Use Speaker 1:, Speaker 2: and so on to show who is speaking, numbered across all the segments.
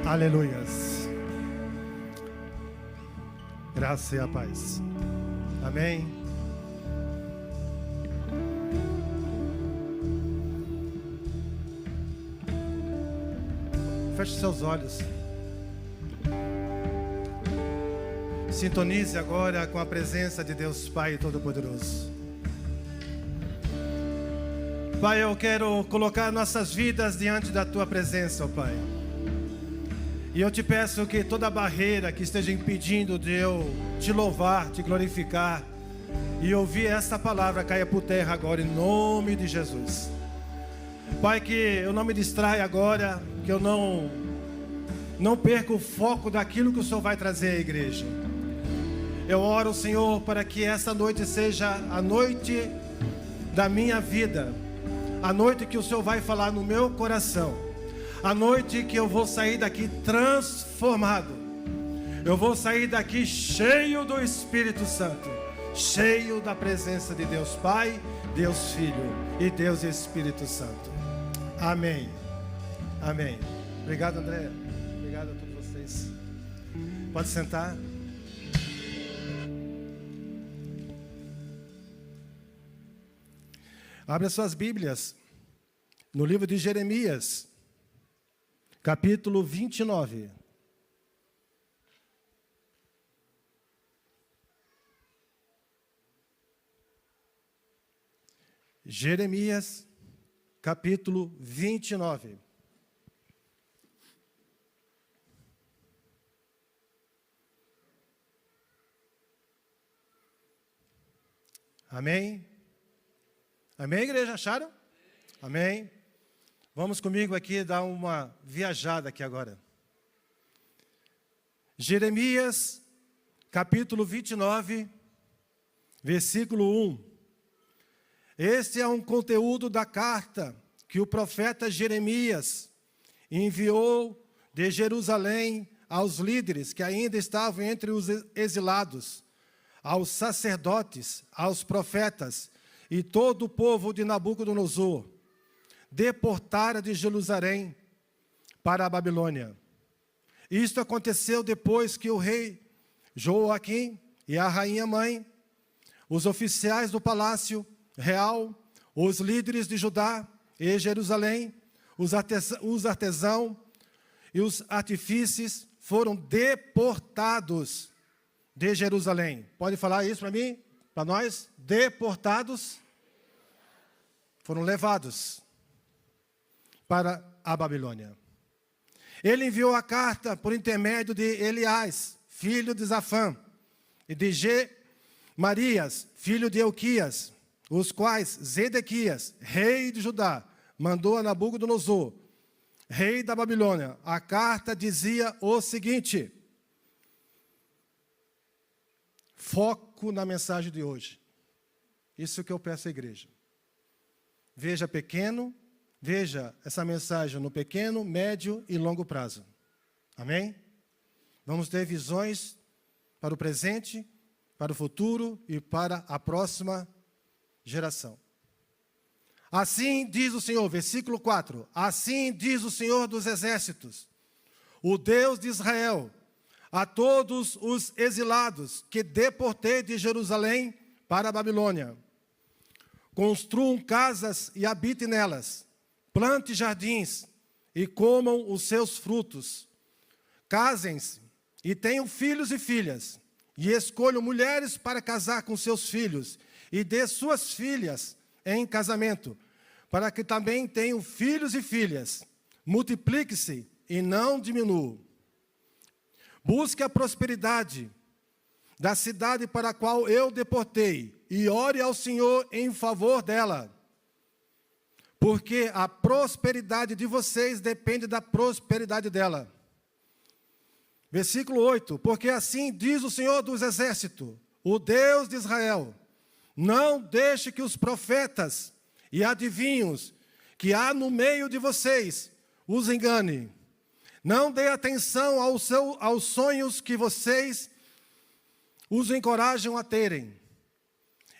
Speaker 1: Aleluias. Graça e a paz. Amém. Feche seus olhos. Sintonize agora com a presença de Deus Pai Todo-Poderoso. Pai, eu quero colocar nossas vidas diante da Tua presença, ó Pai. E eu te peço que toda barreira que esteja impedindo de eu te louvar, te glorificar e ouvir esta palavra caia por terra agora, em nome de Jesus. Pai, que eu não me distraia agora, que eu não perca o foco daquilo que o Senhor vai trazer à igreja. Eu oro, Senhor, para que essa noite seja a noite da minha vida, a noite que o Senhor vai falar no meu coração, a noite que eu vou sair daqui transformado, eu vou sair daqui cheio do Espírito Santo, cheio da presença de Deus Pai, Deus Filho e Deus Espírito Santo. Amém. Amém. Obrigado, André. Obrigado a todos vocês. Pode sentar. Abre as suas Bíblias no livro de Jeremias, capítulo 29. Jeremias, capítulo 29. Amém? Amém, igreja? Acharam? Amém? Vamos comigo aqui dar uma viajada aqui agora. Jeremias, capítulo 29, versículo 1. Este é um conteúdo da carta que o profeta Jeremias enviou de Jerusalém aos líderes que ainda estavam entre os exilados, aos sacerdotes, aos profetas e todo o povo de Nabucodonosor, deportara de Jerusalém para a Babilônia. Isto aconteceu depois que o rei Joaquim e a rainha mãe, os oficiais do palácio real, os líderes de Judá e Jerusalém, os artesãos e os artífices foram deportados de Jerusalém. Pode falar isso para mim? Para nós? Deportados. Foram levados para a Babilônia. Ele enviou a carta por intermédio de Eliás, filho de Zafã, e de Gemarias, filho de Elquias, os quais Zedequias, rei de Judá, mandou a Nabucodonosor, rei da Babilônia. A carta dizia o seguinte: foco na mensagem de hoje. Isso que eu peço à igreja. Veja pequeno, veja essa mensagem no pequeno, médio e longo prazo. Amém? Vamos ter visões para o presente, para o futuro e para a próxima geração. Assim diz o Senhor, versículo 4. Assim diz o Senhor dos exércitos, o Deus de Israel, a todos os exilados que deportei de Jerusalém para a Babilônia. Construam casas e habitem nelas. Plante jardins e comam os seus frutos. Casem-se e tenham filhos e filhas. E escolham mulheres para casar com seus filhos. E dê suas filhas em casamento, para que também tenham filhos e filhas. Multiplique-se e não diminua. Busque a prosperidade da cidade para a qual eu deportei, e ore ao Senhor em favor dela. Porque a prosperidade de vocês depende da prosperidade dela. Versículo 8. Porque assim diz o Senhor dos exércitos, o Deus de Israel: não deixe que os profetas e adivinhos que há no meio de vocês os engane. Não dê atenção aos sonhos que vocês os encorajam a terem.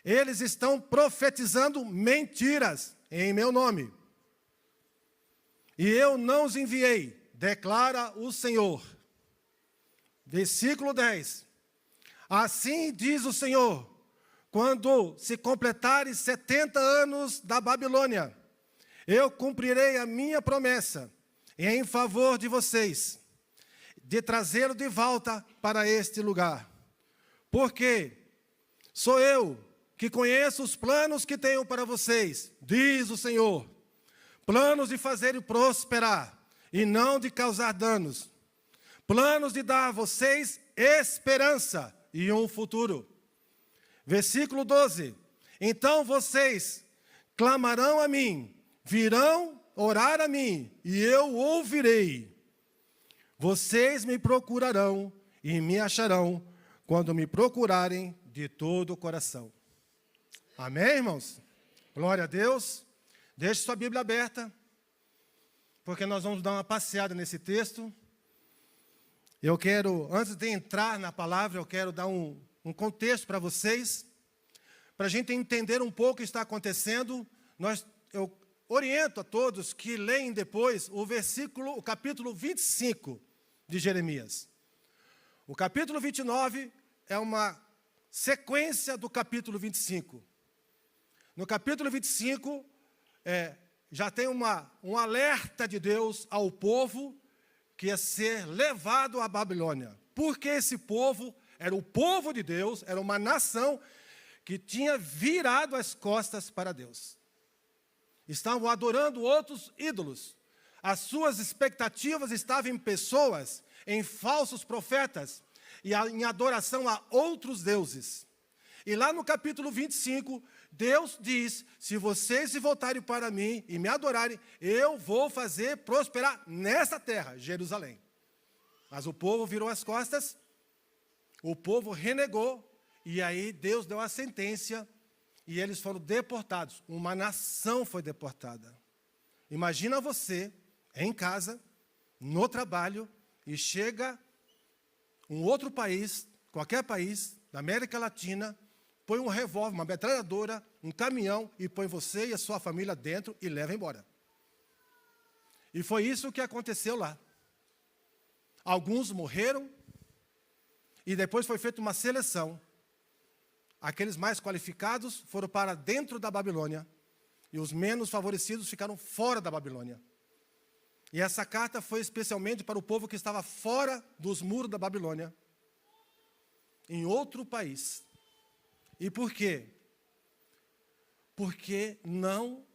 Speaker 1: Eles estão profetizando mentiras em meu nome. E eu não os enviei, declara o Senhor. Versículo 10. Assim diz o Senhor, quando se completarem 70 anos da Babilônia, eu cumprirei a minha promessa em favor de vocês, de trazê-lo de volta para este lugar. Porque sou eu que conheço os planos que tenho para vocês, diz o Senhor. Planos de fazer prosperar e não de causar danos. Planos de dar a vocês esperança e um futuro. Versículo 12. Então vocês clamarão a mim, virão orar a mim, e eu ouvirei. Vocês me procurarão e me acharão quando me procurarem de todo o coração. Amém, irmãos? Glória a Deus. Deixe sua Bíblia aberta, porque nós vamos dar uma passeada nesse texto. Eu quero, antes de entrar na palavra, eu quero dar um contexto para vocês, para a gente entender um pouco o que está acontecendo. Eu oriento a todos que leem depois o capítulo 25 de Jeremias. O capítulo 29 é uma sequência do capítulo 25. No capítulo 25, já tem um alerta de Deus ao povo que ia ser levado à Babilônia. Porque esse povo era o povo de Deus, era uma nação que tinha virado as costas para Deus. Estavam adorando outros ídolos. As suas expectativas estavam em pessoas, em falsos profetas e em adoração a outros deuses. E lá no capítulo 25, Deus diz, se vocês se voltarem para mim e me adorarem, eu vou fazer prosperar nesta terra, Jerusalém. Mas o povo virou as costas, o povo renegou, e aí Deus deu a sentença, e eles foram deportados. Uma nação foi deportada. Imagina você, em casa, no trabalho, e chega um outro país, qualquer país, da América Latina, põe um revólver, uma metralhadora, um caminhão, e põe você e a sua família dentro e leva embora. E foi isso que aconteceu lá. Alguns morreram, e depois foi feita uma seleção. Aqueles mais qualificados foram para dentro da Babilônia, e os menos favorecidos ficaram fora da Babilônia. E essa carta foi especialmente para o povo que estava fora dos muros da Babilônia, em outro país. E por quê? Porque não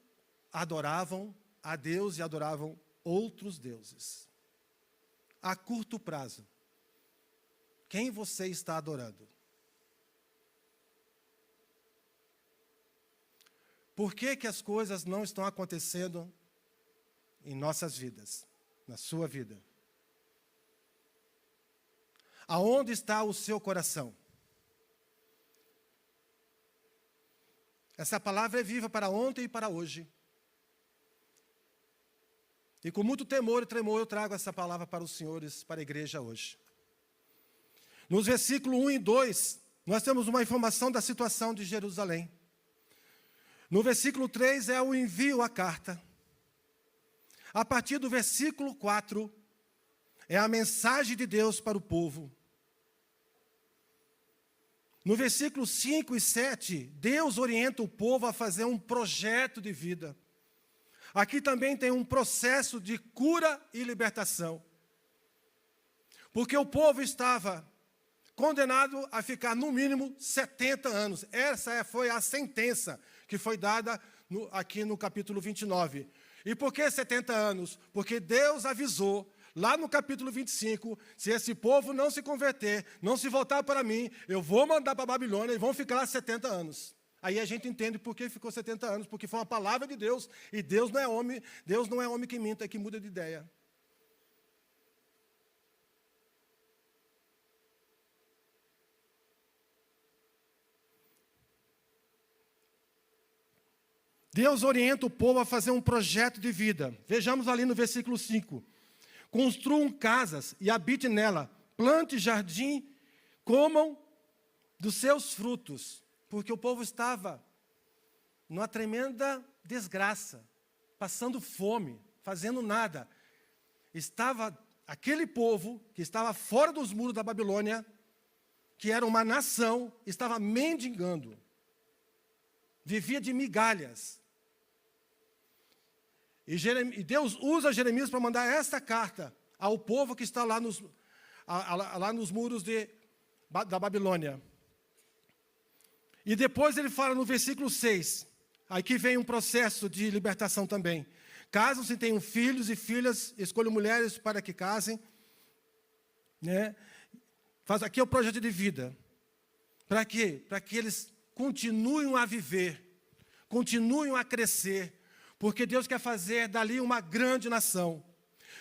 Speaker 1: adoravam a Deus e adoravam outros deuses. A curto prazo, quem você está adorando? Por que que as coisas não estão acontecendo em nossas vidas, na sua vida? Aonde está o seu coração? Essa palavra é viva para ontem e para hoje. E com muito temor e tremor eu trago essa palavra para os senhores, para a igreja hoje. Nos versículos 1 e 2, nós temos uma informação da situação de Jerusalém. No versículo 3 é o envio à carta. A partir do versículo 4, é a mensagem de Deus para o povo. No versículo 5 e 7, Deus orienta o povo a fazer um projeto de vida. Aqui também tem um processo de cura e libertação. Porque o povo estava condenado a ficar no mínimo 70 anos. Essa foi a sentença que foi dada aqui no capítulo 29. E por que 70 anos? Porque Deus avisou, lá no capítulo 25, se esse povo não se converter, não se voltar para mim, eu vou mandar para a Babilônia e vão ficar lá 70 anos. Aí a gente entende por que ficou 70 anos, porque foi uma palavra de Deus, e Deus não é homem que minta, é que muda de ideia. Deus orienta o povo a fazer um projeto de vida. Vejamos ali no versículo 5. Construam casas e habitem nela, plante jardim, comam dos seus frutos. Porque o povo estava numa tremenda desgraça, passando fome, fazendo nada. estava aquele povo que estava fora dos muros da Babilônia, que era uma nação, estava mendigando. Vivia de migalhas. E Deus usa Jeremias para mandar esta carta ao povo que está lá nos muros da Babilônia. E depois ele fala no versículo 6, aqui vem um processo de libertação também. Casam-se, tenham filhos e filhas, escolham mulheres para que casem. Né? Aqui é o projeto de vida. Para quê? Para que eles continuem a viver, continuem a crescer, porque Deus quer fazer dali uma grande nação.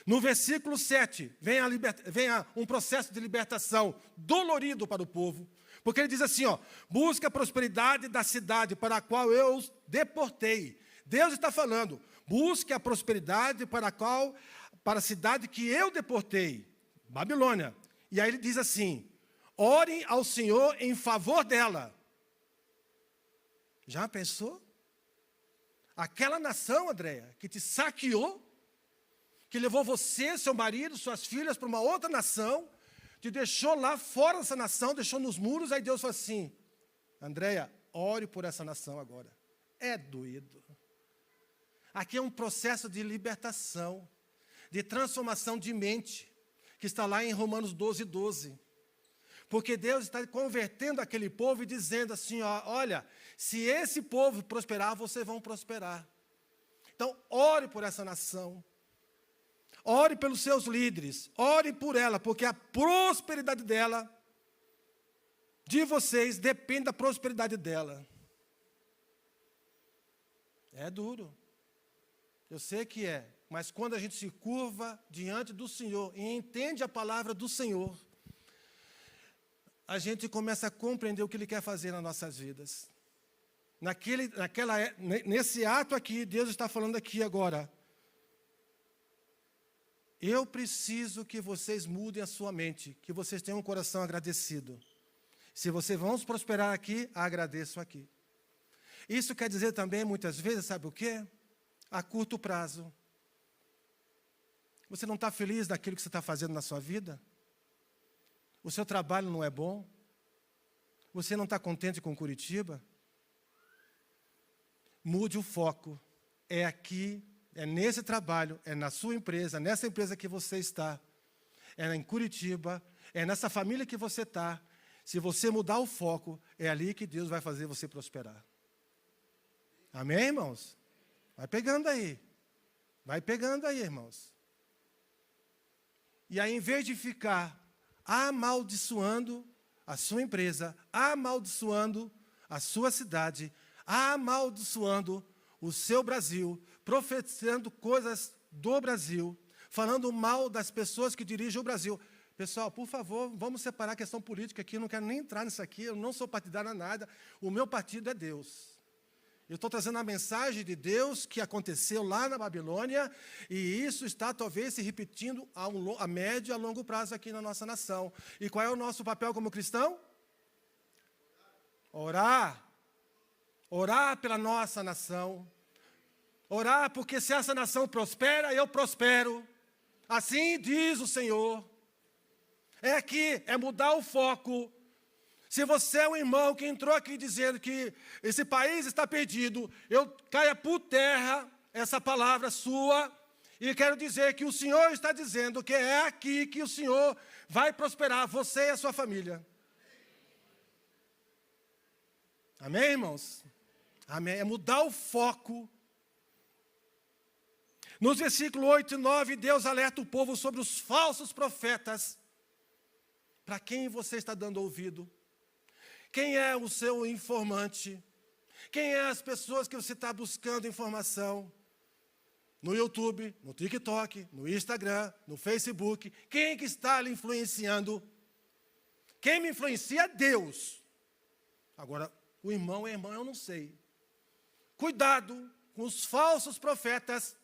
Speaker 1: No versículo 7, vem um processo de libertação dolorido para o povo, porque ele diz assim, ó, busca a prosperidade da cidade para a qual eu os deportei. Deus está falando, busque a prosperidade para a cidade que eu deportei, Babilônia. E aí ele diz assim, orem ao Senhor em favor dela. Já pensou? Aquela nação, Andréia, que te saqueou, que levou você, seu marido, suas filhas para uma outra nação, te deixou lá fora dessa nação, deixou nos muros, aí Deus falou assim, Andréia, ore por essa nação agora. É doído. Aqui é um processo de libertação, de transformação de mente, que está lá em Romanos 12:12. Porque Deus está convertendo aquele povo e dizendo assim, ó, olha, se esse povo prosperar, vocês vão prosperar. Então, ore por essa nação. Ore pelos seus líderes. Ore por ela, porque a prosperidade dela, de vocês, depende da prosperidade dela. É duro. Eu sei que é. Mas quando a gente se curva diante do Senhor e entende a palavra do Senhor, a gente começa a compreender o que Ele quer fazer nas nossas vidas. Nesse ato aqui, Deus está falando aqui agora. Eu preciso que vocês mudem a sua mente, que vocês tenham um coração agradecido. Se vocês vão prosperar aqui, agradeço aqui. Isso quer dizer também, muitas vezes, sabe o quê? A curto prazo. Você não está feliz daquilo que você está fazendo na sua vida? O seu trabalho não é bom? Você não está contente com Curitiba? Mude o foco. É aqui, é nesse trabalho, é na sua empresa, nessa empresa que você está. É em Curitiba, é nessa família que você está. Se você mudar o foco, é ali que Deus vai fazer você prosperar. Amém, irmãos? Vai pegando aí. Vai pegando aí, irmãos. E aí, em vez de ficar amaldiçoando a sua empresa, amaldiçoando a sua cidade, amaldiçoando o seu Brasil, profetizando coisas do Brasil, falando mal das pessoas que dirigem o Brasil. Pessoal, por favor, vamos separar a questão política aqui, eu não quero nem entrar nisso aqui, eu não sou partidário a nada, o meu partido é Deus. Eu estou trazendo a mensagem de Deus que aconteceu lá na Babilônia, e isso está talvez se repetindo a médio e a longo prazo aqui na nossa nação. E qual é o nosso papel como cristão? Orar. Orar pela nossa nação. Orar porque se essa nação prospera, eu prospero. Assim diz o Senhor. É aqui, é mudar o foco. Se você é um irmão que entrou aqui dizendo que esse país está perdido, eu caia por terra essa palavra sua, e quero dizer que o Senhor está dizendo que é aqui que o Senhor vai prosperar, você e a sua família. Amém, irmãos? Amém. É mudar o foco. Nos versículos 8 e 9, Deus alerta o povo sobre os falsos profetas. Para quem você está dando ouvido? Quem é o seu informante? Quem é as pessoas que você está buscando informação? No YouTube, no TikTok, no Instagram, no Facebook. Quem que está lhe influenciando? Quem me influencia é Deus. Agora, o irmão é irmão, eu não sei. Cuidado com os falsos profetas.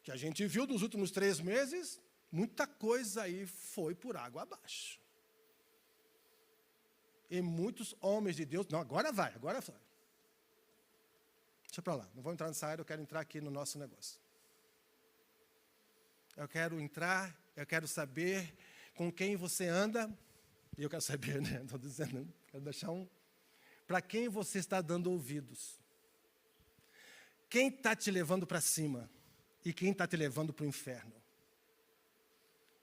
Speaker 1: Que a gente viu nos últimos 3 meses, muita coisa aí foi por água abaixo. E muitos homens de Deus... Não, agora vai. Deixa para lá. Não vou entrar nessa área, eu quero entrar aqui no nosso negócio. Eu quero entrar, eu quero saber com quem você anda. E eu quero saber, né? Estou dizendo, quero deixar para quem você está dando ouvidos. Quem está te levando para cima e quem está te levando para o inferno.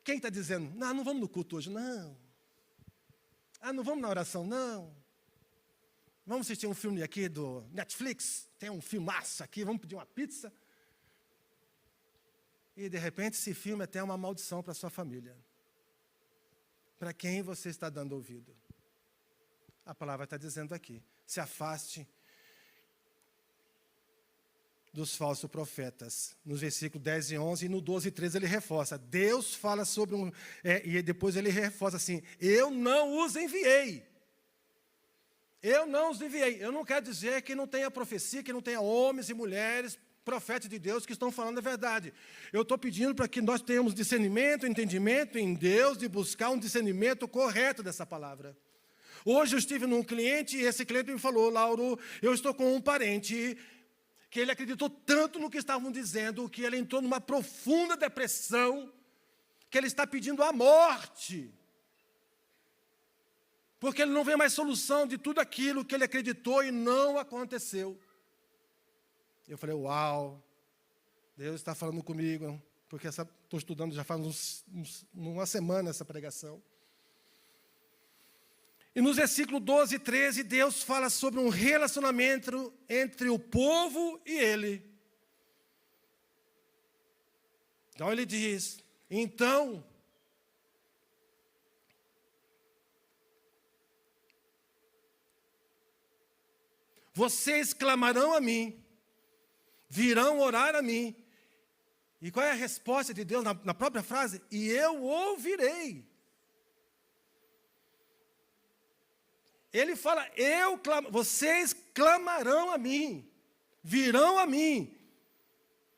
Speaker 1: Quem está dizendo, não vamos no culto hoje, não. Não vamos na oração, não. Vamos assistir um filme aqui do Netflix, tem um filmaço aqui, vamos pedir uma pizza. E, de repente, esse filme é até uma maldição para a sua família. Para quem você está dando ouvido? A palavra está dizendo aqui, se afaste dos falsos profetas. Nos versículos 10 e 11, e no 12 e 13 ele reforça. Deus fala sobre e depois ele reforça assim, eu não os enviei. Eu não os enviei. Eu não quero dizer que não tenha profecia, que não tenha homens e mulheres, profetas de Deus que estão falando a verdade. Eu estou pedindo para que nós tenhamos discernimento, entendimento em Deus, de buscar um discernimento correto dessa palavra. Hoje eu estive num cliente e esse cliente me falou, Lauro, eu estou com um parente que ele acreditou tanto no que estavam dizendo, que ele entrou numa profunda depressão, que ele está pedindo a morte. Porque ele não vê mais solução de tudo aquilo que ele acreditou e não aconteceu. Eu falei, uau, Deus está falando comigo, porque estou estudando já faz uma semana essa pregação. E nos versículos 12 e 13, Deus fala sobre um relacionamento entre o povo e ele. Então ele diz, então, vocês clamarão a mim, virão orar a mim. E qual é a resposta de Deus na própria frase? E eu ouvirei. Ele fala, vocês clamarão a mim, virão a mim,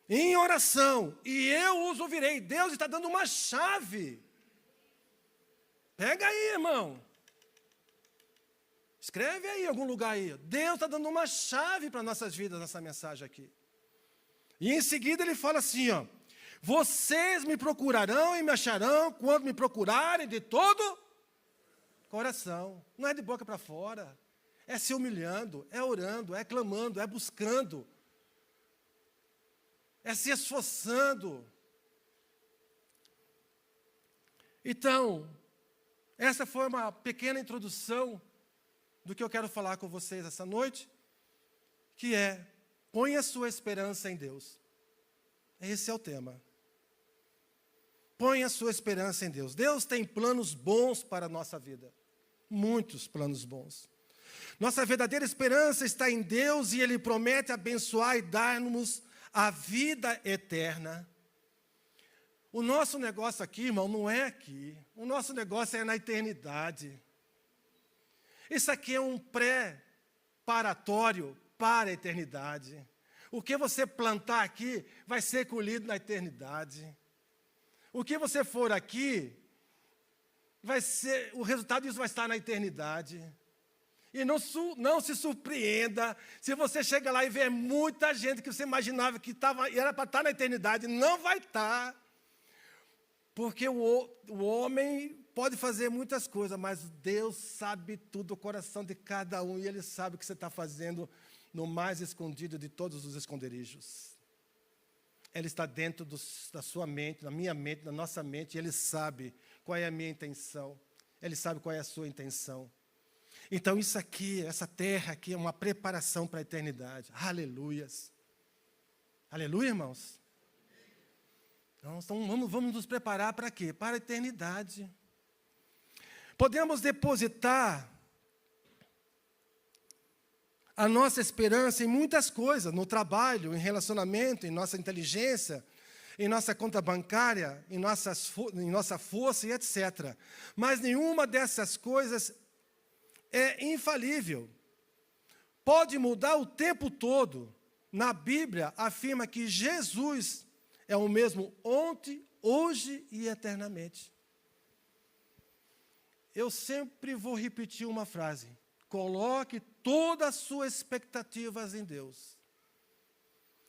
Speaker 1: em oração, e eu os ouvirei. Deus está dando uma chave. Pega aí, irmão. Escreve aí em algum lugar aí. Deus está dando uma chave para nossas vidas, nessa mensagem aqui. E em seguida ele fala assim, vocês me procurarão e me acharão quando me procurarem de todo coração. Não é de boca para fora. É se humilhando, é orando, é clamando, é buscando. É se esforçando. Então, essa foi uma pequena introdução do que eu quero falar com vocês essa noite, que é, ponha a sua esperança em Deus. Esse é o tema. Ponha a sua esperança em Deus. Deus tem planos bons para a nossa vida. Muitos planos bons. Nossa verdadeira esperança está em Deus e Ele promete abençoar e dar-nos a vida eterna. O nosso negócio aqui, irmão, não é aqui. O nosso negócio é na eternidade. Isso aqui é um preparatório para a eternidade. O que você plantar aqui vai ser colhido na eternidade. O que você for aqui, o resultado disso vai estar na eternidade. E não se surpreenda se você chega lá e vê muita gente que você imaginava que era para estar na eternidade, não vai estar. Porque o homem pode fazer muitas coisas, mas Deus sabe tudo, o coração de cada um, e Ele sabe o que você está fazendo no mais escondido de todos os esconderijos. Ele está dentro da sua mente, da minha mente, da nossa mente, e Ele sabe qual é a minha intenção. Ele sabe qual é a sua intenção. Então isso aqui, essa terra aqui é uma preparação para a eternidade. Aleluias. Aleluia, irmãos. Então vamos nos preparar para quê? Para a eternidade. Podemos depositar a nossa esperança em muitas coisas, no trabalho, em relacionamento, em nossa inteligência, em nossa conta bancária, em nossa força e etc. Mas nenhuma dessas coisas é infalível. Pode mudar o tempo todo. Na Bíblia afirma que Jesus é o mesmo ontem, hoje e eternamente. Eu sempre vou repetir uma frase. Coloque todas as suas expectativas em Deus.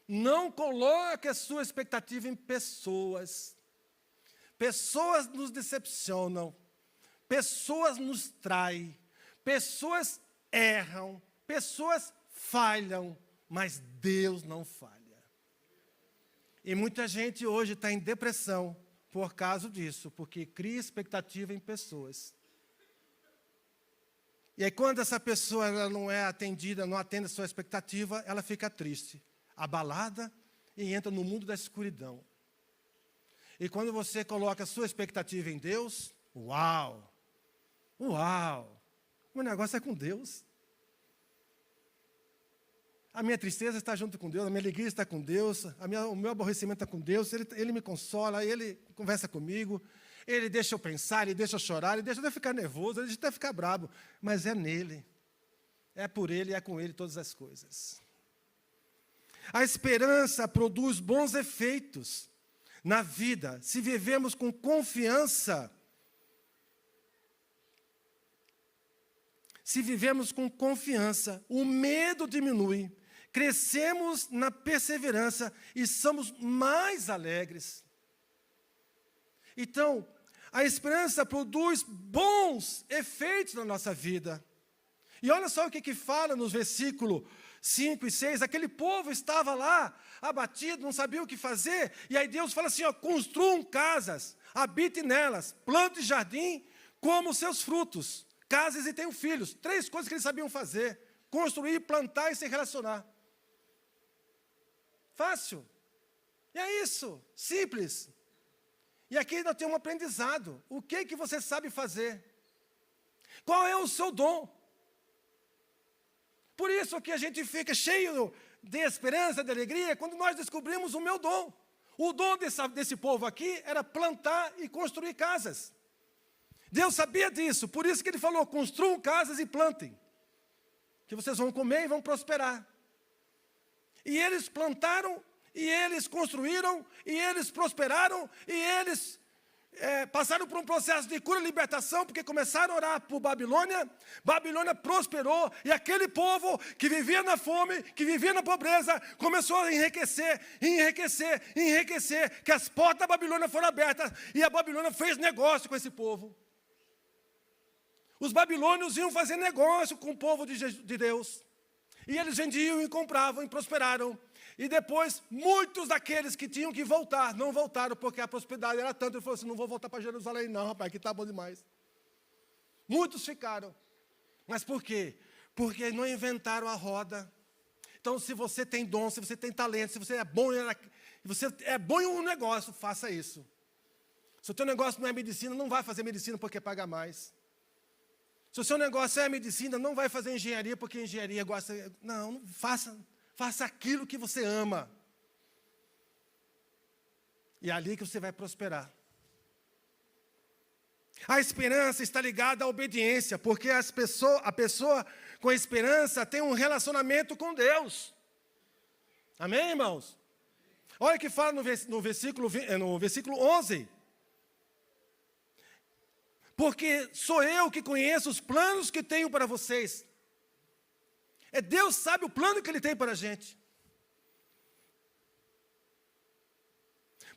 Speaker 1: Não coloque a sua expectativa em pessoas. Pessoas nos decepcionam, pessoas nos traem, pessoas erram, pessoas falham, mas Deus não falha. E muita gente hoje está em depressão por causa disso, porque cria expectativa em pessoas. E aí quando essa pessoa ela não é atendida, não atende a sua expectativa, ela fica triste, abalada e entra no mundo da escuridão. E quando você coloca a sua expectativa em Deus, uau, o negócio é com Deus. A minha tristeza está junto com Deus, a minha alegria está com Deus, o meu aborrecimento está com Deus, ele me consola, Ele conversa comigo, Ele deixa eu pensar, Ele deixa eu chorar, Ele deixa eu ficar nervoso, Ele deixa eu ficar bravo, mas é nele, é por Ele, é com Ele todas as coisas. A esperança produz bons efeitos na vida, se vivemos com confiança. Se vivemos com confiança, o medo diminui, crescemos na perseverança e somos mais alegres. Então, a esperança produz bons efeitos na nossa vida. E olha só o que fala nos versículos 5 e 6. Aquele povo estava lá, abatido, não sabia o que fazer. E aí Deus fala assim, ó, construam casas, habite nelas, plante jardim, como seus frutos. Casas e tenham filhos. 3 coisas que eles sabiam fazer. Construir, plantar e se relacionar. Fácil. E é isso. Simples. E aqui nós temos um aprendizado. O que você sabe fazer? Qual é o seu dom? Por isso que a gente fica cheio de esperança, de alegria, quando nós descobrimos o meu dom. O dom desse povo aqui era plantar e construir casas. Deus sabia disso, por isso que Ele falou, construam casas e plantem, que vocês vão comer e vão prosperar. E eles plantaram, e eles construíram, e eles prosperaram, e eles passaram por um processo de cura e libertação, porque começaram a orar por Babilônia, Babilônia prosperou, e aquele povo que vivia na fome, que vivia na pobreza, começou a enriquecer, que as portas da Babilônia foram abertas, e a Babilônia fez negócio com esse povo. Os babilônios iam fazer negócio com o povo de Deus. E eles vendiam e compravam e prosperaram. E depois, muitos daqueles que tinham que voltar, não voltaram, porque a prosperidade era tanta. Ele falou assim, não vou voltar para Jerusalém não, rapaz, aqui está bom demais. Muitos ficaram. Mas por quê? Porque não inventaram a roda. Então, se você tem dom, se você tem talento, se você é bom em um negócio, faça isso. Se o teu negócio não é medicina, não vai fazer medicina porque paga mais. Se o seu negócio é medicina, não vai fazer engenharia, porque engenharia gosta... Não, faça aquilo que você ama. E é ali que você vai prosperar. A esperança está ligada à obediência, porque a pessoa com esperança tem um relacionamento com Deus. Amém, irmãos? Olha o que fala no versículo 11. Porque sou eu que conheço os planos que tenho para vocês. Deus sabe o plano que Ele tem para a gente.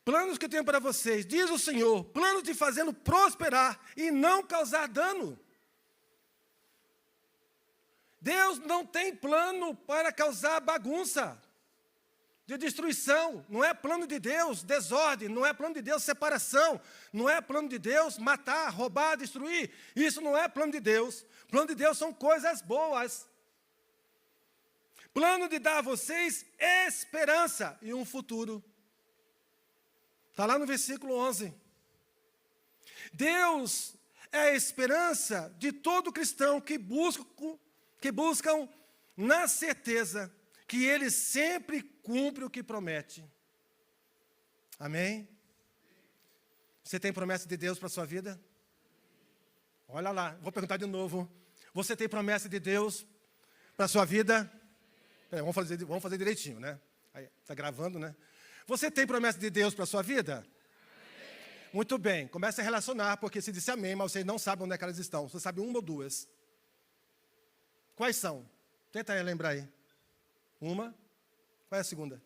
Speaker 1: Planos que eu tenho para vocês, diz o Senhor, planos de fazê-lo prosperar e não causar dano. Deus não tem plano para causar bagunça, de destruição. Não é plano de Deus desordem, não é plano de Deus separação, não é plano de Deus matar, roubar, destruir. Isso não é plano de Deus. Plano de Deus são coisas boas. Plano de dar a vocês esperança e um futuro. Está lá no versículo 11. Deus é a esperança de todo cristão que buscam na certeza que Ele sempre cumpre o que promete. Amém? Você tem promessa de Deus para a sua vida? Olha lá, vou perguntar de novo. Você tem promessa de Deus para a sua vida? Peraí, vamos fazer direitinho, né? Está gravando, né? Você tem promessa de Deus para a sua vida? Amém. Muito bem, comece a relacionar, porque se disse amém, mas vocês não sabem onde é que elas estão. Você sabe uma ou duas. Quais são? Tenta aí lembrar aí. Uma. Qual é a segunda?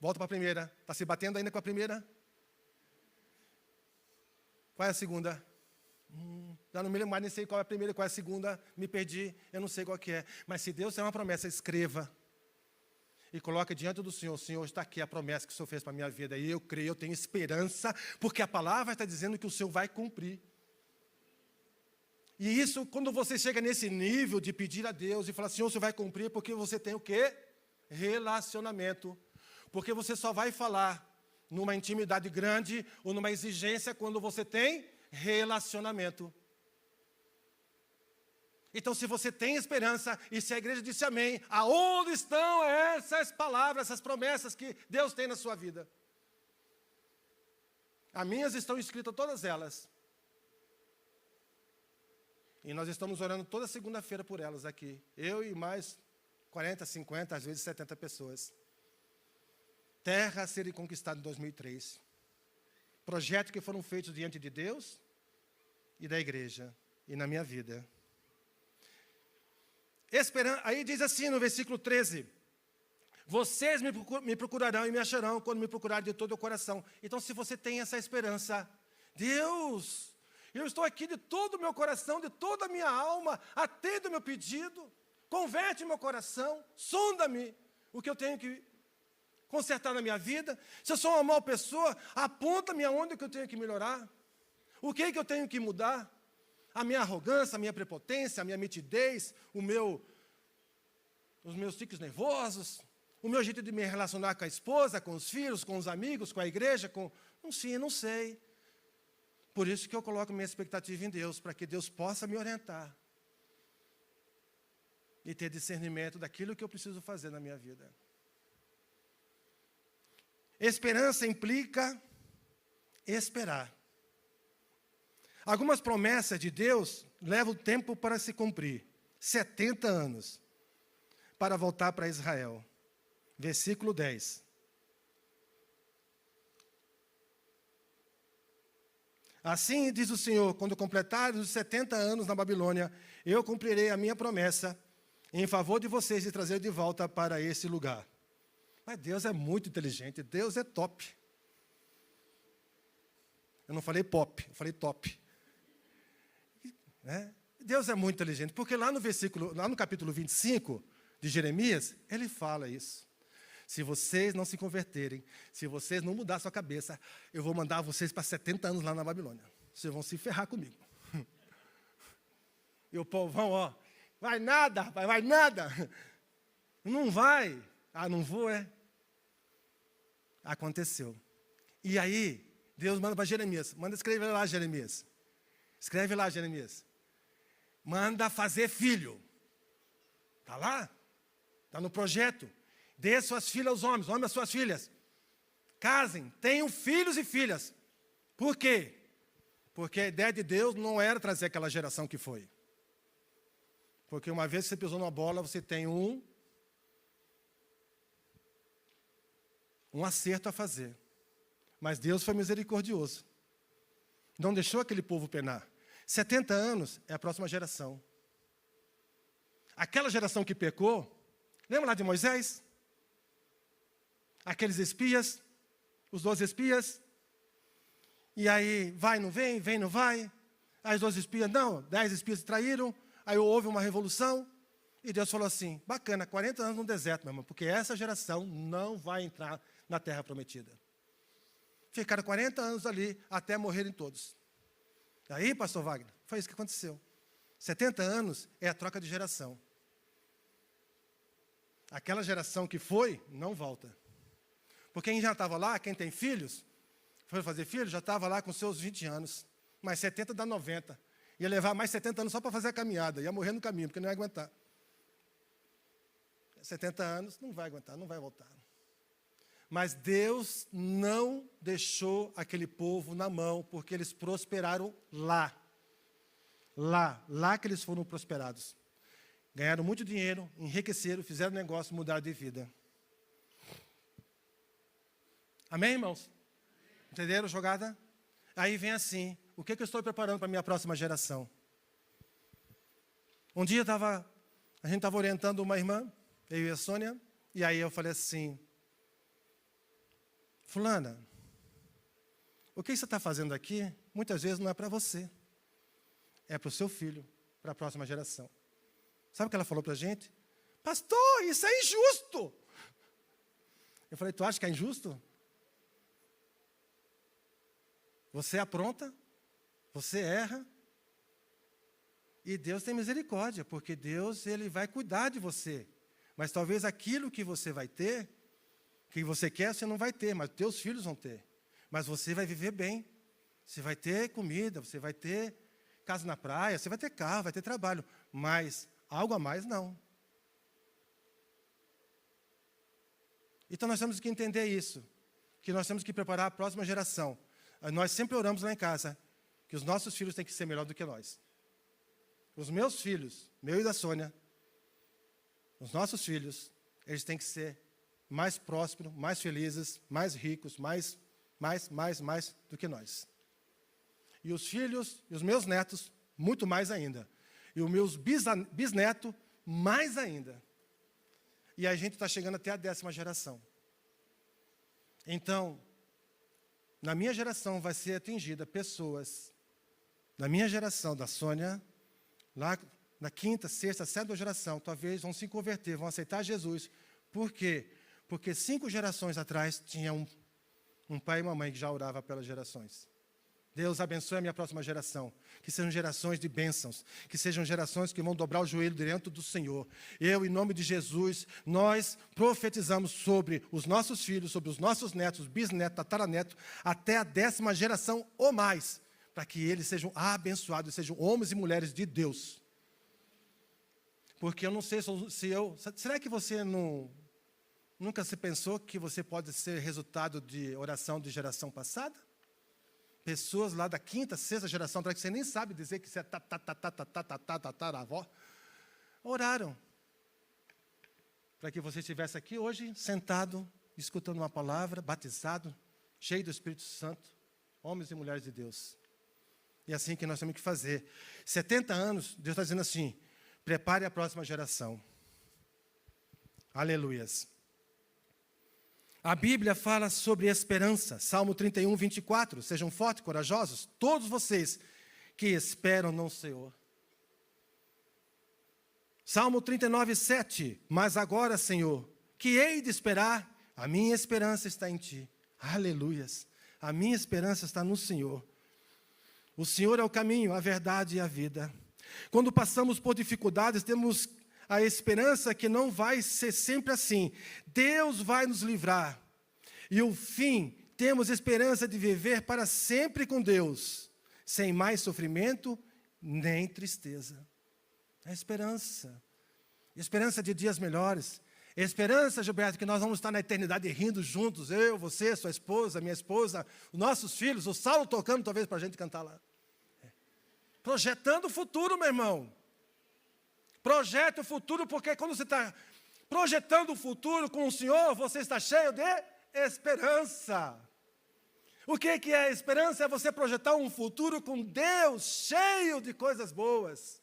Speaker 1: Volta para a primeira. Está se batendo ainda com a primeira? Qual é a segunda? Já não me lembro mais, nem sei qual é a primeira e qual é a segunda. Me perdi, eu não sei qual que é. Mas se Deus tem uma promessa, escreva. E coloque diante do Senhor. Senhor, está aqui a promessa que o Senhor fez para a minha vida. E eu creio, eu tenho esperança, porque a palavra está dizendo que o Senhor vai cumprir. E isso, quando você chega nesse nível de pedir a Deus e falar, Senhor, o Senhor vai cumprir, porque você tem o quê? Relacionamento. Porque você só vai falar numa intimidade grande ou numa exigência quando você tem relacionamento. Então, se você tem esperança, e se a igreja disse amém, aonde estão essas palavras, essas promessas que Deus tem na sua vida? As minhas estão escritas, todas elas. E nós estamos orando toda segunda-feira por elas aqui. Eu e mais 40, 50, às vezes 70 pessoas. Terra a ser conquistada em 2003. Projetos que foram feitos diante de Deus e da igreja. E na minha vida. Aí diz assim no versículo 13. Vocês me procurarão e me acharão quando me procurarem de todo o coração. Então, se você tem essa esperança, Deus, eu estou aqui de todo o meu coração, de toda a minha alma, atenda o meu pedido, converte meu coração, sonda-me o que eu tenho que consertar na minha vida. Se eu sou uma má pessoa, aponta-me aonde que eu tenho que melhorar, o que eu tenho que mudar. A minha arrogância, a minha prepotência, a minha mitidez, os meus tiques nervosos, o meu jeito de me relacionar com a esposa, com os filhos, com os amigos, com a igreja, não sei. Por isso que eu coloco minha expectativa em Deus, para que Deus possa me orientar e ter discernimento daquilo que eu preciso fazer na minha vida. Esperança implica esperar. Algumas promessas de Deus levam tempo para se cumprir. 70 anos para voltar para Israel. Versículo 10. Assim diz o Senhor, quando completares os 70 anos na Babilônia, eu cumprirei a minha promessa em favor de vocês e trazer de volta para esse lugar. Mas Deus é muito inteligente, Deus é top. Eu não falei pop, eu falei top. Deus é muito inteligente, porque lá no capítulo 25 de Jeremias, ele fala isso. Se vocês não se converterem, se vocês não mudarem sua cabeça, eu vou mandar vocês para 70 anos lá na Babilônia. Vocês vão se ferrar comigo. E o povão, vai nada, vai nada. Não vai. Não vou, Aconteceu. E aí, Deus manda para Jeremias, manda escrever lá, Jeremias. Escreve lá, Jeremias. Manda fazer filho. Está lá? Está no projeto. Dê suas filhas aos homens às suas filhas. Casem, tenham filhos e filhas. Por quê? Porque a ideia de Deus não era trazer aquela geração que foi. Porque uma vez que você pisou numa bola, você tem um acerto a fazer. Mas Deus foi misericordioso. Não deixou aquele povo penar. 70 anos é a próxima geração. Aquela geração que pecou, lembra lá de Moisés? Aqueles espias, os 12 espias. E aí, vai, não vem, vem, não vai. Aí os 12 espias, 10 espias traíram. Aí houve uma revolução. E Deus falou assim, bacana, 40 anos no deserto, meu irmão, porque essa geração não vai entrar na terra prometida. Ficaram 40 anos ali, até morrerem todos. Aí, pastor Wagner, foi isso que aconteceu. 70 anos é a troca de geração. Aquela geração que foi, não volta. Porque quem já estava lá, quem tem filhos, foi fazer filhos, já estava lá com seus 20 anos. Mais 70 dá 90. Ia levar mais 70 anos só para fazer a caminhada. Ia morrer no caminho, porque não ia aguentar. 70 anos, não vai aguentar, não vai voltar. Mas Deus não deixou aquele povo na mão, porque eles prosperaram lá. Lá que eles foram prosperados. Ganharam muito dinheiro, enriqueceram, fizeram negócio, mudaram de vida. Amém, irmãos? Entenderam a jogada? Aí vem assim, o que eu estou preparando para a minha próxima geração? Um dia a gente estava orientando uma irmã, eu e a Sônia, e aí eu falei assim, fulana, o que você está fazendo aqui, muitas vezes não é para você. É para o seu filho, para a próxima geração. Sabe o que ela falou para a gente? Pastor, isso é injusto. Eu falei, tu acha que é injusto? Você apronta, você erra, e Deus tem misericórdia, porque Deus ele vai cuidar de você. Mas talvez aquilo que você vai ter, que você quer, você não vai ter, mas teus filhos vão ter. Mas você vai viver bem. Você vai ter comida, você vai ter casa na praia, você vai ter carro, vai ter trabalho. Mas algo a mais, não. Então nós temos que entender isso. Que nós temos que preparar a próxima geração. Nós sempre oramos lá em casa que os nossos filhos têm que ser melhor do que nós. Os meus filhos, meu e da Sônia, os nossos filhos, eles têm que ser mais prósperos, mais felizes, mais ricos, mais do que nós. E os filhos, e os meus netos, muito mais ainda. E os meus bisnetos, mais ainda. E a gente está chegando até a 10ª geração. Então, na minha geração vai ser atingida pessoas, na minha geração, da Sônia, lá na 5ª, 6ª, 7ª geração, talvez vão se converter, vão aceitar Jesus. Por quê? Porque 5 gerações atrás tinha um pai e uma mãe que já orava pelas gerações. Deus abençoe a minha próxima geração. Que sejam gerações de bênçãos. Que sejam gerações que vão dobrar o joelho diante do Senhor. Eu, em nome de Jesus, nós profetizamos sobre os nossos filhos, sobre os nossos netos, bisnetos, tataranetos, até a 10ª geração ou mais, para que eles sejam abençoados, sejam homens e mulheres de Deus. Porque eu não sei se eu... Será que você nunca se pensou que você pode ser resultado de oração de geração passada? Pessoas lá da 5ª, 6ª geração, que você nem sabe dizer que você é tataravó, oraram para que você estivesse aqui hoje, sentado, escutando uma palavra, batizado, cheio do Espírito Santo, homens e mulheres de Deus. E é assim que nós temos que fazer. 70 anos, Deus está dizendo assim, prepare a próxima geração. Aleluias. A Bíblia fala sobre esperança. Salmo 31, 24. Sejam fortes e corajosos, todos vocês que esperam no Senhor. Salmo 39, 7. Mas agora, Senhor, que hei de esperar? A minha esperança está em Ti. Aleluias. A minha esperança está no Senhor. O Senhor é o caminho, a verdade e a vida. Quando passamos por dificuldades, temos a esperança que não vai ser sempre assim. Deus vai nos livrar. E o fim, temos esperança de viver para sempre com Deus, sem mais sofrimento nem tristeza. É esperança. Esperança de dias melhores. Esperança, Gilberto, que nós vamos estar na eternidade rindo juntos. Eu, você, sua esposa, minha esposa, os nossos filhos, o Saulo tocando talvez para a gente cantar lá. Projetando o futuro, meu irmão. Projete o futuro, porque quando você está projetando o futuro com o Senhor, você está cheio de esperança. O que é esperança? É você projetar um futuro com Deus, cheio de coisas boas.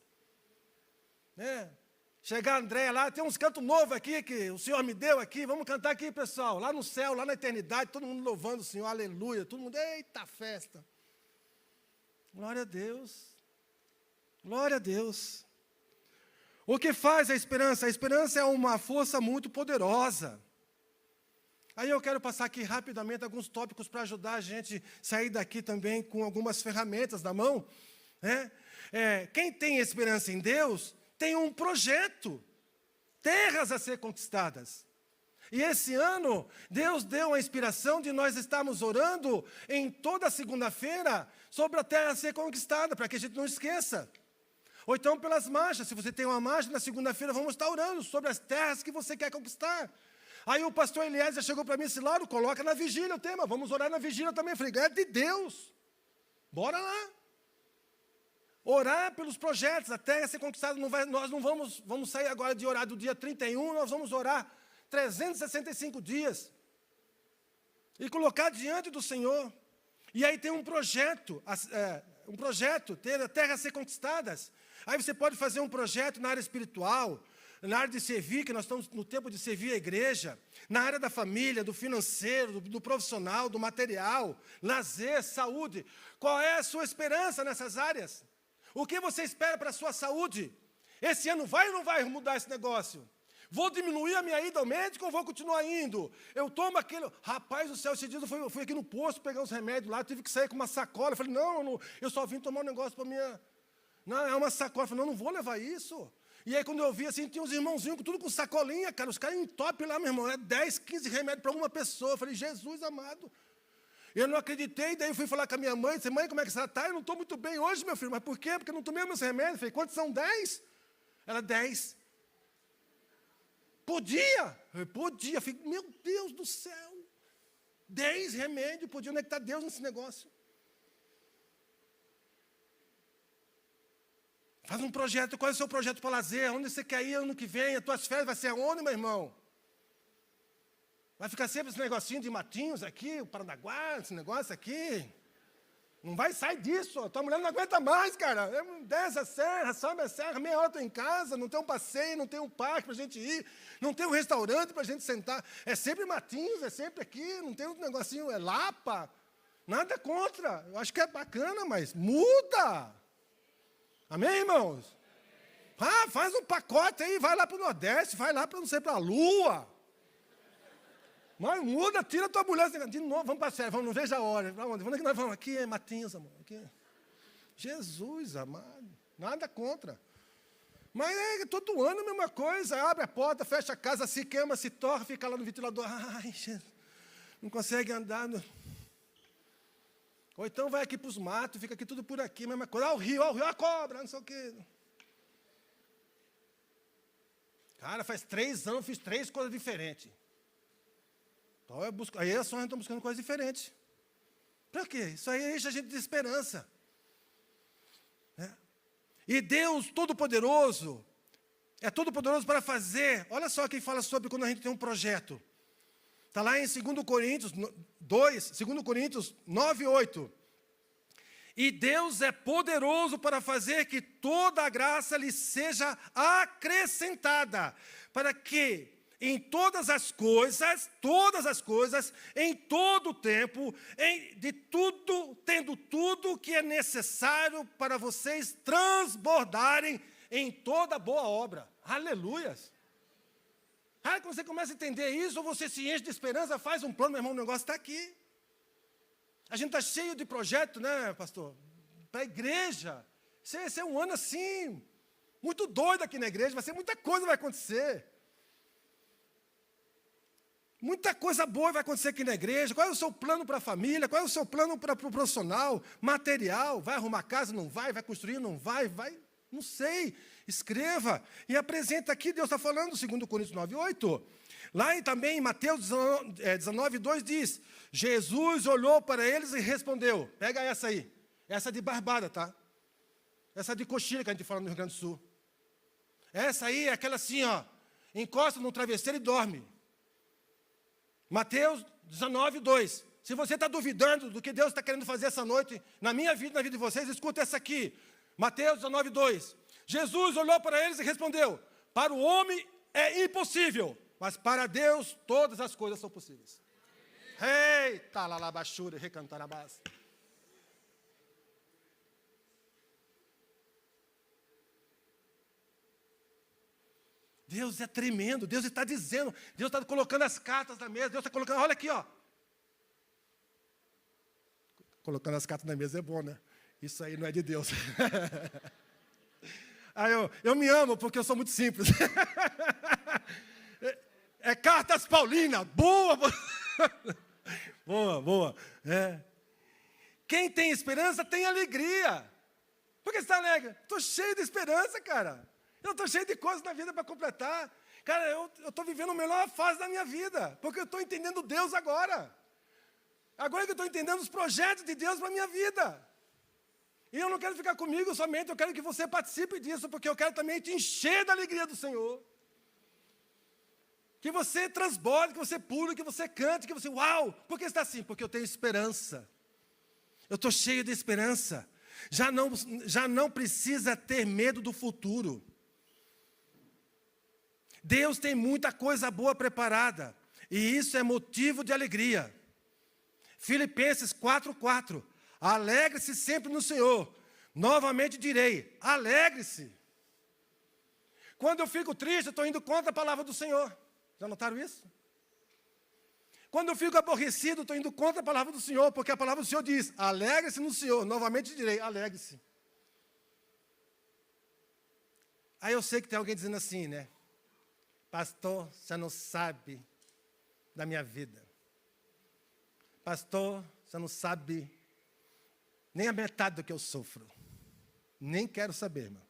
Speaker 1: Chegar a Andréia lá, tem uns cantos novos aqui que o Senhor me deu aqui, vamos cantar aqui, pessoal, lá no céu, lá na eternidade, todo mundo louvando o Senhor, aleluia, todo mundo, eita festa. Glória a Deus. Glória a Deus. O que faz a esperança? A esperança é uma força muito poderosa. Aí eu quero passar aqui rapidamente alguns tópicos para ajudar a gente a sair daqui também com algumas ferramentas na mão. Quem tem esperança em Deus, tem um projeto, terras a ser conquistadas. E esse ano, Deus deu a inspiração de nós estarmos orando em toda segunda-feira sobre a terra a ser conquistada, para que a gente não esqueça. Ou então pelas marchas, se você tem uma marcha, na segunda-feira vamos estar orando sobre as terras que você quer conquistar. Aí o pastor Eliezer chegou para mim e disse, Lauro, coloca na vigília o tema, vamos orar na vigília também. Eu falei, é de Deus, bora lá. Orar pelos projetos, a terra ser conquistada, nós não vamos sair agora de orar do dia 31, nós vamos orar 365 dias. E colocar diante do Senhor. E aí tem um projeto, ter a terra a ser conquistadas. Aí você pode fazer um projeto na área espiritual, na área de servir, que nós estamos no tempo de servir a igreja, na área da família, do financeiro, do profissional, do material, lazer, saúde. Qual é a sua esperança nessas áreas? O que você espera para a sua saúde? Esse ano vai ou não vai mudar esse negócio? Vou diminuir a minha ida ao médico ou vou continuar indo? Eu tomo aquele... Rapaz do céu, esse dia eu fui aqui no posto pegar uns remédios lá, tive que sair com uma sacola. Eu falei, não, eu só vim tomar um negócio para minha... Não, é uma sacola. Eu falei, não vou levar isso. E aí, quando eu vi, assim, tinha uns irmãozinhos tudo com sacolinha, cara. Os caras em top lá, meu irmão. É 10, 15 remédios para uma pessoa. Eu falei, Jesus amado. Eu não acreditei, daí eu fui falar com a minha mãe. Disse, mãe, como é que você está? Eu não estou muito bem hoje, meu filho. Mas por quê? Porque eu não tomei meus remédios. Eu falei, quantos são? 10? Ela, 10. Podia? Eu podia. Eu falei, meu Deus do céu. 10 remédios. Podia. Onde é que está Deus nesse negócio? Faz um projeto. Qual é o seu projeto para lazer? Onde você quer ir ano que vem? As tuas férias vai ser aonde, meu irmão? Vai ficar sempre esse negocinho de matinhos aqui, o Paranaguá, esse negócio aqui. Não vai sair disso. A tua mulher não aguenta mais, cara. Desce a serra, sobe a serra, meia hora estou em casa, não tem um passeio, não tem um parque para a gente ir, não tem um restaurante para a gente sentar. É sempre matinhos, é sempre aqui, não tem um negocinho, é Lapa. Nada contra. Eu acho que é bacana, mas muda. Amém, irmãos? Ah, faz um pacote aí, vai lá para o Nordeste, vai lá para, não sei, para a Lua. Mas muda, tira a tua mulher, de novo, vamos para a série, vamos, não veja a hora. Para onde? Onde é que nós vamos? Aqui é Matinhos, amor. Aqui. Jesus, amado, nada contra. Mas é todo ano a mesma coisa, abre a porta, fecha a casa, se queima, se torra, fica lá no ventilador. Ai, Jesus, não consegue andar. Ou então vai aqui para os matos, fica aqui tudo por aqui, mesma coisa. Ah, o rio, a cobra, não sei o quê. Cara, faz 3 anos eu fiz 3 coisas diferentes. Então aí a gente está buscando coisas diferentes. Para quê? Isso aí enche a gente de esperança. E Deus Todo-Poderoso, é todo-poderoso para fazer. Olha só quem fala sobre quando a gente tem um projeto. Está lá em 2 Coríntios 9, 8. E Deus é poderoso para fazer que toda a graça lhe seja acrescentada, para que em todas as coisas, em todo o tempo, tendo tudo que é necessário para vocês transbordarem em toda boa obra. Aleluias! Ah, quando você começa a entender isso, ou você se enche de esperança, faz um plano, meu irmão, o negócio está aqui. A gente está cheio de projeto, né, pastor? Para a igreja. Vai ser um ano assim, muito doido aqui na igreja, vai ser muita coisa vai acontecer. Muita coisa boa vai acontecer aqui na igreja. Qual é o seu plano para a família? Qual é o seu plano para o profissional? Material? Vai arrumar casa? Não vai? Vai construir? Não vai? Vai? Não sei. Escreva e apresenta aqui. Deus está falando, 2 Coríntios 9, 8. Lá também em Mateus 19, 2 diz, Jesus olhou para eles e respondeu. Pega essa aí. Essa de barbada, tá? Essa de coxilha que a gente fala no Rio Grande do Sul. Essa aí é aquela assim, ó. Encosta no travesseiro e dorme. Mateus 19, 2. Se você está duvidando do que Deus está querendo fazer essa noite, na minha vida e na vida de vocês, escuta essa aqui. Mateus 19, 2. Jesus olhou para eles e respondeu, para o homem é impossível, mas para Deus todas as coisas são possíveis. Eita, lalabachura, recantarabás. Deus é tremendo, Deus está dizendo, Deus está colocando as cartas na mesa, Deus está colocando, olha aqui, ó. Colocando as cartas na mesa é bom, né? Isso aí não é de Deus. Aí eu me amo porque eu sou muito simples. É cartas paulinas, boa. Boa. Quem tem esperança tem alegria. Por que você está alegre? Estou cheio de esperança, cara. Eu estou cheio de coisas na vida para completar. Cara, eu estou vivendo a melhor fase da minha vida, porque eu estou entendendo Deus agora. Agora que eu estou entendendo os projetos de Deus para a minha vida. E eu não quero ficar comigo somente, eu quero que você participe disso, porque eu quero também te encher da alegria do Senhor. Que você transborde, que você pule, que você cante, que você, uau! Por que está assim? Porque eu tenho esperança. Eu estou cheio de esperança. Já não precisa ter medo do futuro. Deus tem muita coisa boa preparada, e isso é motivo de alegria. Filipenses 4:4. Alegre-se sempre no Senhor. Novamente direi, alegre-se. Quando eu fico triste, eu estou indo contra a palavra do Senhor. Já notaram isso? Quando eu fico aborrecido, estou indo contra a palavra do Senhor, porque a palavra do Senhor diz, alegre-se no Senhor. Novamente direi, alegre-se. Aí eu sei que tem alguém dizendo assim, né? Pastor, você não sabe da minha vida. Pastor, você não sabe nem a metade do que eu sofro. Nem quero saber, irmão.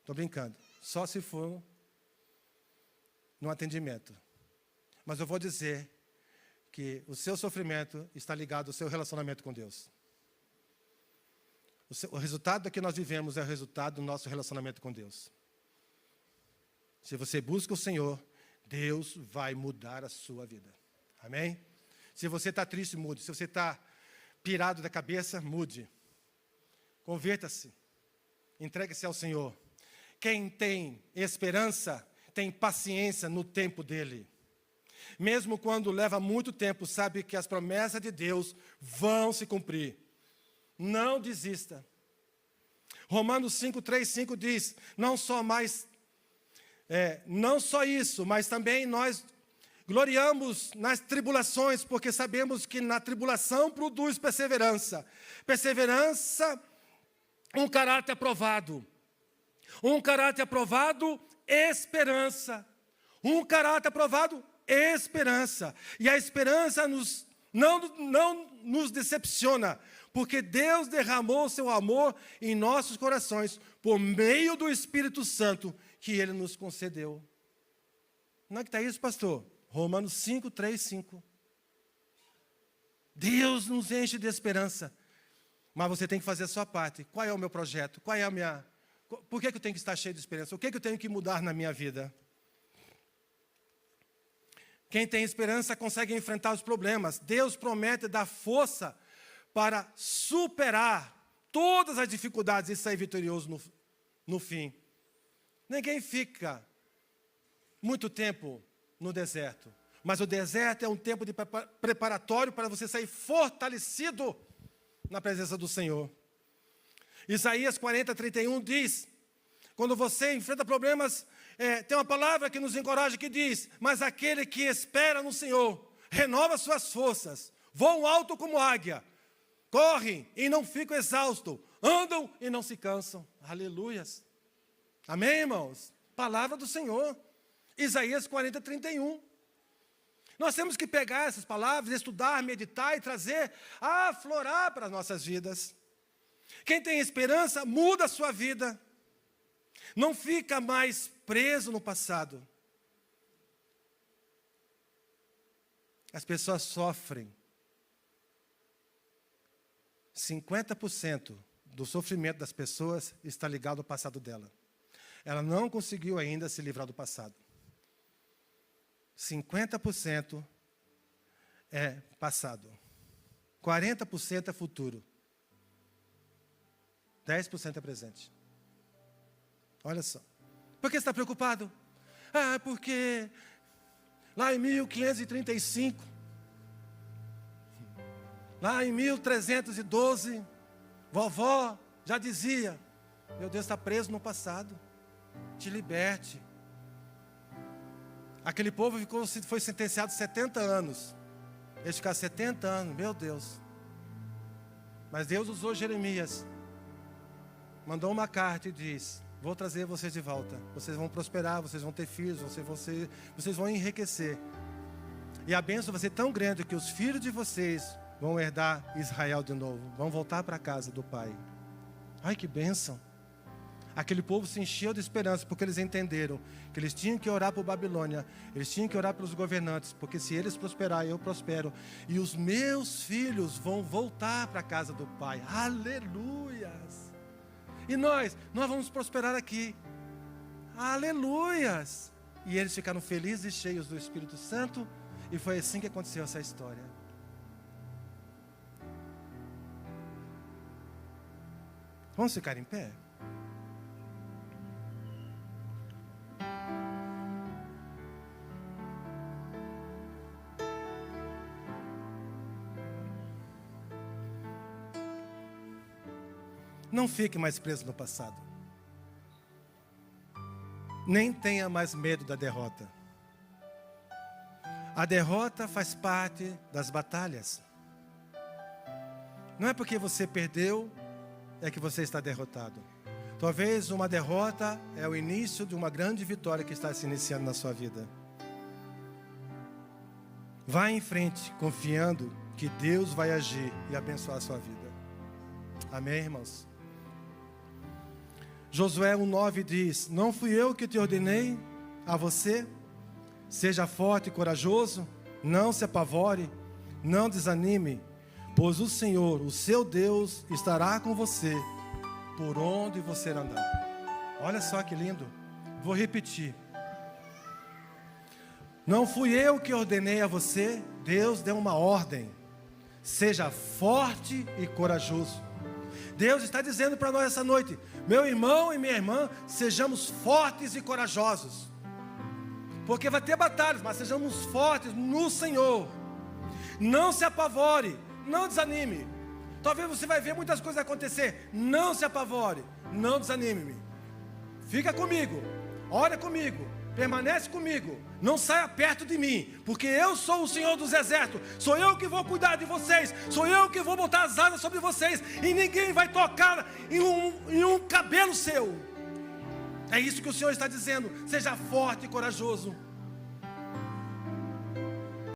Speaker 1: Estou brincando. Só se for no atendimento. Mas eu vou dizer que o seu sofrimento está ligado ao seu relacionamento com Deus. O resultado do que nós vivemos é o resultado do nosso relacionamento com Deus. Se você busca o Senhor, Deus vai mudar a sua vida. Amém? Se você está triste, mude. Se você está pirado da cabeça, mude. Converta-se. Entregue-se ao Senhor. Quem tem esperança, tem paciência no tempo dele. Mesmo quando leva muito tempo, sabe que as promessas de Deus vão se cumprir. Não desista. Romanos 5:3-5 diz, não só isso, mas também nós gloriamos nas tribulações, porque sabemos que na tribulação produz perseverança. Perseverança, um caráter aprovado. Um caráter aprovado, esperança. Um caráter aprovado, esperança. E a esperança não nos decepciona, porque Deus derramou o seu amor em nossos corações, por meio do Espírito Santo, que Ele nos concedeu. Não é que está isso, pastor? Romanos 5:3-5. Deus nos enche de esperança. Mas você tem que fazer a sua parte. Qual é o meu projeto? Qual é a minha... Por que eu tenho que estar cheio de esperança? O que eu tenho que mudar na minha vida? Quem tem esperança consegue enfrentar os problemas. Deus promete dar força para superar todas as dificuldades e sair vitorioso no fim. Ninguém fica muito tempo no deserto. Mas o deserto é um tempo de preparatório para você sair fortalecido na presença do Senhor. Isaías 40:31 diz, quando você enfrenta problemas, tem uma palavra que nos encoraja que diz, mas aquele que espera no Senhor, renova suas forças, voam alto como águia, correm e não ficam exaustos, andam e não se cansam. Aleluias. Amém, irmãos? Palavra do Senhor. Isaías 40:31. Nós temos que pegar essas palavras, estudar, meditar e trazer, aflorar para as nossas vidas. Quem tem esperança, muda a sua vida. Não fica mais preso no passado. As pessoas sofrem. 50% do sofrimento das pessoas está ligado ao passado dela. Ela não conseguiu ainda se livrar do passado. 50% é passado. 40% é futuro. 10% é presente. Olha só. Por que você está preocupado? Porque lá em 1535, lá em 1312, vovó já dizia, meu Deus, está preso no passado. Te liberte. Aquele povo foi sentenciado a 70 anos. Eles ficaram 70 anos, meu Deus. Mas Deus usou Jeremias. Mandou uma carta e diz, vou trazer vocês de volta. Vocês vão prosperar, vocês vão ter filhos, vocês vão enriquecer. E a bênção vai ser tão grande que os filhos de vocês vão herdar Israel de novo. Vão voltar para a casa do Pai. Ai, que bênção. Aquele povo se encheu de esperança, porque eles entenderam que eles tinham que orar por Babilônia, eles tinham que orar pelos governantes, porque se eles prosperarem, eu prospero, e os meus filhos vão voltar para a casa do Pai. Aleluias! E nós vamos prosperar aqui. Aleluias! E eles ficaram felizes e cheios do Espírito Santo, e foi assim que aconteceu essa história. Vamos ficar em pé? Não fique mais preso no passado. Nem tenha mais medo da derrota. A derrota faz parte das batalhas. Não é porque você perdeu, é que você está derrotado. Talvez uma derrota é o início de uma grande vitória que está se iniciando na sua vida. Vá em frente, confiando que Deus vai agir e abençoar a sua vida. Amém, irmãos? Josué 1,9 diz: não fui eu que te ordenei a você? Seja forte e corajoso, não se apavore, não desanime, pois o Senhor, o seu Deus, estará com você por onde você andar. Olha só que lindo. Vou repetir. Não fui eu que ordenei a você, Deus deu uma ordem. Seja forte e corajoso. Deus está dizendo para nós essa noite: meu irmão e minha irmã, sejamos fortes e corajosos. Porque vai ter batalhas, mas sejamos fortes no Senhor. Não se apavore, não desanime. Talvez você vai ver muitas coisas acontecer. Não se apavore, não desanime. Fica comigo, ora comigo, permanece comigo. Não saia perto de mim, porque eu sou o Senhor dos exércitos. Sou eu que vou cuidar de vocês. Sou eu que vou botar as asas sobre vocês. E ninguém vai tocar em um cabelo seu. É isso que o Senhor está dizendo. Seja forte e corajoso.